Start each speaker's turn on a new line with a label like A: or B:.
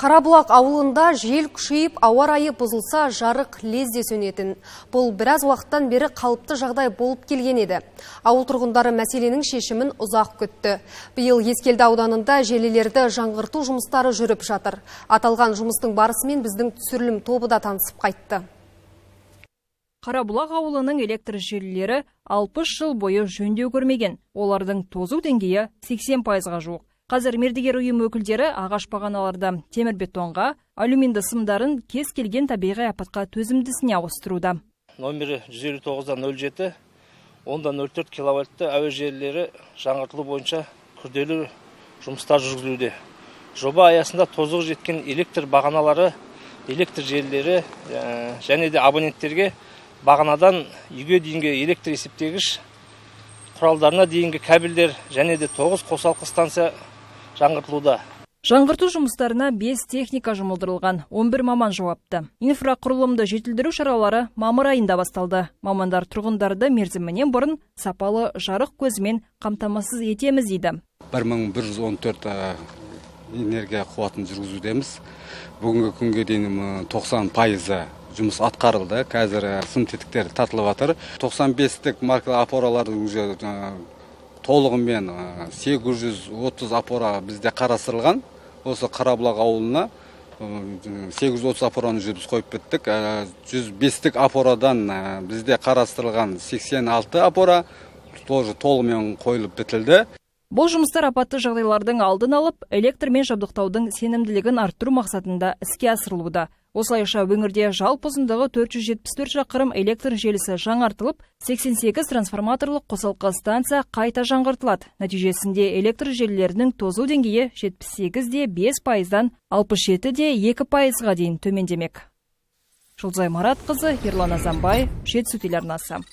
A: Қарабұлақ ауылында жел күшейіп, ауа райы бұзылса, жарық лезде сөнетін. Бұл біраз уақыттан бері қалыпты жағдай болып келген еді. Ауыл тұрғындары мәселенің шешімін ұзақ күтті. Биыл Ескелді ауданында желілерді жаңғырту жұмыстары жүріп жатыр. Аталған жұмыстың барысымен біздің түсірілім тобы да танысып қайтты.
B: Қарабұлақ ауылының электр желілері 60 жыл бойы жөндеу көрмеген. Олардың тозу деңгейі 80%-ға жуық. Қазір мердігер ұйым өкілдері ағаш бағаналарда темір-бетонға, алюминді сымдарын кез келген табиғи апатқа төзімдісіне ауыстыруда.
C: Номері 159-07, 10-04 киловатты әуе желілері жаңғыртылу бойынша күрделі жұмыстар жүргізілуде. Жоба аясында тозығы жеткен электр бағаналары, электр желілері және де абоненттерге бағанадан үйге дейінгі электр есептегіш құралдарына дейінгі кабельдер және де 9 қосалқы станция жаңғыртылуда.
B: Жаңғырту жұмыстарына 5 техника жұмылдырылған, 11 маман жауапты. Инфрақұрылымды жетілдіру шаралары мамыр айында басталды. Мамандар тұрғындарды мерзімінен бұрын сапалы жарық көзімен қамтамасыз етеміз дейді.
D: 1114 энергия қуатын жүргізудеміз. Бүгінгі күнге дейін 90% жұмыс атқарылды. Қазір сым тетіктері тартылып жатыр. 95-тік маркалы опоралардың уже толығымен 830 опора бізде қарастырылған. Осы Қарабұлақ ауылына 830 опораны біз қойып біттік. 105-тік опорадан бізде қарастырылған 86 опора толығымен қойылып бітілді.
B: Бұл жұмыстар апатты жағдайлардың алдын алып, электрмен жабдықтаудың сенімділігін арттыру мақсатында іске асырылуда. Осылайша өңірде жалпы ұзындығы 474 шақырым электр желісі жаңартылып, 88 трансформаторлық қосалқы станция қайта жаңғыртылады. Нәтижесінде электр желілерінің тозу деңгейі 78-де 5%-дан 67-де 2%-ға дейін төмендемек. Жұлдызай Маратқызы, Ерлан Азамбай, Жетісу телеарнасы.